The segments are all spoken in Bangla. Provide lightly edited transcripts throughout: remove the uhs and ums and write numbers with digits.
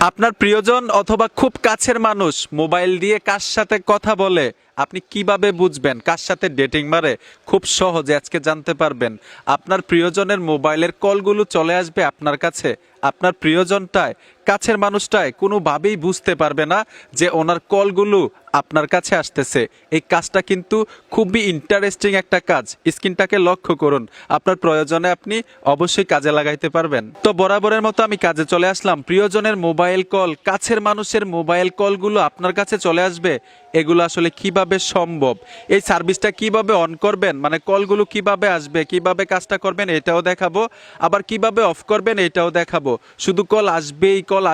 আপনার প্রিয়জন অথবা খুব কাছের মানুষ মোবাইল দিয়ে কার সাথে কথা বলে আপনি কিভাবে বুঝবেন কার সাথে ডেটিং মারে? খুব সহজে আজকে জানতে পারবেন। আপনার প্রিয়জনের মোবাইলের কলগুলো চলে আসবে আপনার কাছে। আপনার প্রিয়জনটায় কাছের মানুষটায় কোনোভাবেই বুঝতে পারবে না যে ওনার কলগুলো আপনার কাছে আসতেছে। এই কাজটা কিন্তু খুবই ইন্টারেস্টিং একটা কাজ। স্ক্রিনটাকে লক্ষ্য করুন, আপনার প্রয়োজনে আপনি অবশ্যই কাজে লাগাইতে পারবেন। তো বরাবরের মতো আমি কাজে চলে আসলাম। প্রিয়জনের মোবাইল কল, কাছের মানুষের মোবাইল কলগুলো আপনার কাছে চলে আসবে। এগুলো আসলে কিভাবে সম্ভব, এই সার্ভিসটা কিভাবে অন করবেন, মানে কলগুলো কিভাবে আসবে, কিভাবে কাজটা করবেন এটাও দেখাবো, আবার কিভাবে অফ করবেন এটাও দেখাবো। শুধু কল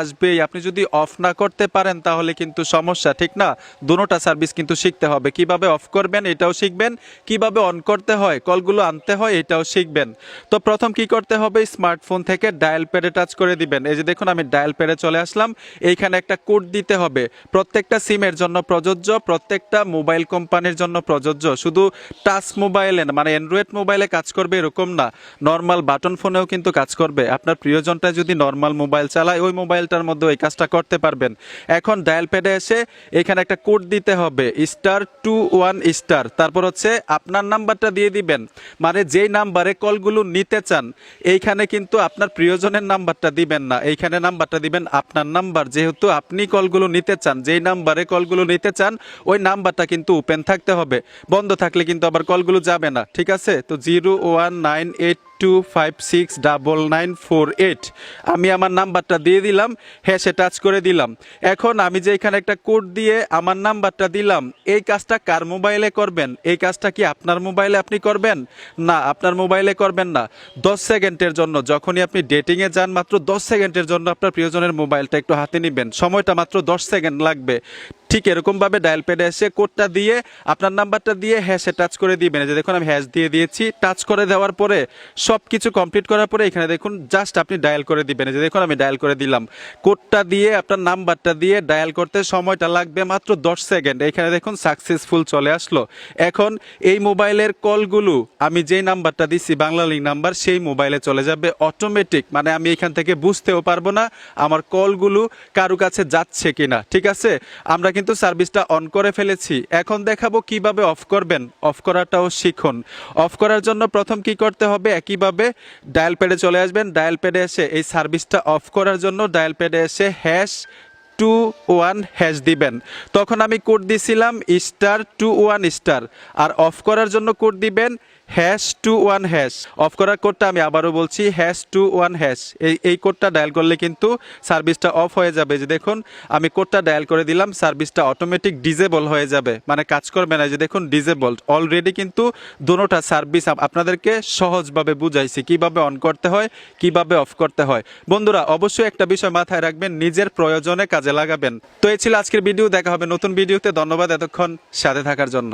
আসবেই, আপনি যদি অফ না করতে পারেন তাহলে কিন্তু সমস্যা, ঠিক না? দুটোটা সার্ভিস কিন্তু শিখতে হবে। কিভাবে অফ করবেন এটাও শিখবেন, কিভাবে অন করতে হয়, কলগুলো আনতে হয় এটাও শিখবেন। তো প্রথম কি করতে হবে, স্মার্টফোন থেকে ডায়াল প্যাডে টাচ করে দিবেন। এই যে দেখুন আমি ডায়াল প্যাডে চলে আসলাম। এইখানে একটা কোড দিতে হবে, প্রত্যেকটা সিমের জন্য প্রযোজ্য, প্রত্যেকটা মোবাইল কোম্পানির জন্য প্রযোজ্য। শুধু টাচ মোবাইলে মানে অ্যান্ড্রয়েড মোবাইলে কাজ করবে এরকম না, নর্মাল বাটন ফোনেও কিন্তু কাজ করবে। আপনার প্রিয়জনটা যদি নর্মাল মোবাইল চালায় ওই মোবাইলটার মধ্যে ওই কাজটা করতে পারবেন। এখন ডায়াল প্যাডে এসে এখানে একটা কোড দিতে হবে, *21*, তারপর হচ্ছে আপনার নাম্বারটা দিয়ে দিবেন। মানে যেই নাম্বারে কলগুলো নিতে চান এইখানে কিন্তু আপনার প্রিয়জনের নাম্বারটা দিবেন না, এইখানে নাম্বারটা দিবেন আপনার নাম্বার। যেহেতু আপনি কলগুলো নিতে চান, যেই নাম্বারে কলগুলো নিতে চান ওই নাম্বারটা কিন্তু ওপেন থাকতে হবে। বন্ধ থাকলে কিন্তু আবার কলগুলো যাবে না, ঠিক আছে? তো 01982569948 আমি আমার নাম্বারটা দিয়ে দিলাম, হ্যাশে টাচ করে দিলাম। এখন আমি যে এখানে একটা কোড দিয়ে আমার নাম্বারটা দিলাম, এই কাজটা কার মোবাইলে করবেন? এই কাজটা কি আপনার মোবাইলে আপনি করবেন? না, আপনার মোবাইলে করবেন না। 10 সেকেন্ডের জন্য, যখনই আপনি ডেটিংয়ে যান মাত্র 10 সেকেন্ডের জন্য আপনার প্রিয়জনের মোবাইলটা একটু হাতে নেবেন, সময়টা মাত্র 10 সেকেন্ড লাগবে। ঠিক এরকমভাবে ডায়াল প্যাডে এসে কোডটা দিয়ে আপনার নাম্বারটা দিয়ে হ্যাশে টাচ করে দিবেন। যে দেখুন আমি হ্যাশ দিয়ে দিয়েছি। টাচ করে দেওয়ার পরে সব কিছু কমপ্লিট করার পরে এখানে দেখুন জাস্ট আপনি ডায়াল করে দিবেন। যে দেখুন আমি ডায়াল করে দিলাম। কোডটা দিয়ে আপনার নাম্বারটা দিয়ে ডায়াল করতে সময়টা লাগবে মাত্র 10 সেকেন্ড। এখানে দেখুন সাকসেসফুল চলে আসলো। এখন এই মোবাইলের কলগুলো আমি যেই নাম্বারটা দিচ্ছি বাংলালিংক নাম্বার, সেই মোবাইলে চলে যাবে অটোমেটিক। মানে আমি এখান থেকে বুঝতেও পারবো না আমার কলগুলো কারো কাছে যাচ্ছে কিনা, ঠিক আছে? আমরা কিন্তু সার্ভিসটা অন করে ফেলেছি। এখন দেখাবো কিভাবে অফ করবেন, অফ করাটাও শিখুন। অফ করার জন্য প্রথম কি করতে হবে, একইভাবে ডায়াল প্যাডে চলে আসবেন। ডায়াল প্যাডে এসে এই সার্ভিসটা অফ করার জন্য ডায়াল প্যাডে এসে #21# দিবেন। তখন আমি কোড দিছিলাম *21*, আর অফ করার জন্য কোড দিবেন #21#। অফ করার কোডটা আমি আবারও বলছি, #21#। এই কোডটা ডায়াল করলে কিন্তু সার্ভিসটা অফ হয়ে যাবে। যে দেখুন আমি কোডটা ডায়াল করে দিলাম, সার্ভিসটা অটোমেটিক ডিজেবল হয়ে যাবে, মানে কাজ করবে না। যে দেখুন ডিজেবল অলরেডি। কিন্তু দুটোটা সার্ভিস আপনাদেরকে সহজভাবে বুঝাইছি কিভাবে অন করতে হয়, কিভাবে অফ করতে হয়। বন্ধুরা অবশ্যই একটা বিষয় মাথায় রাখবেন, নিজের প্রয়োজনে কাজে লাগাবেন। তো এই ছিল আজকের ভিডিও, দেখা হবে নতুন ভিডিওতে। ধন্যবাদ এতক্ষণ সাথে থাকার জন্য।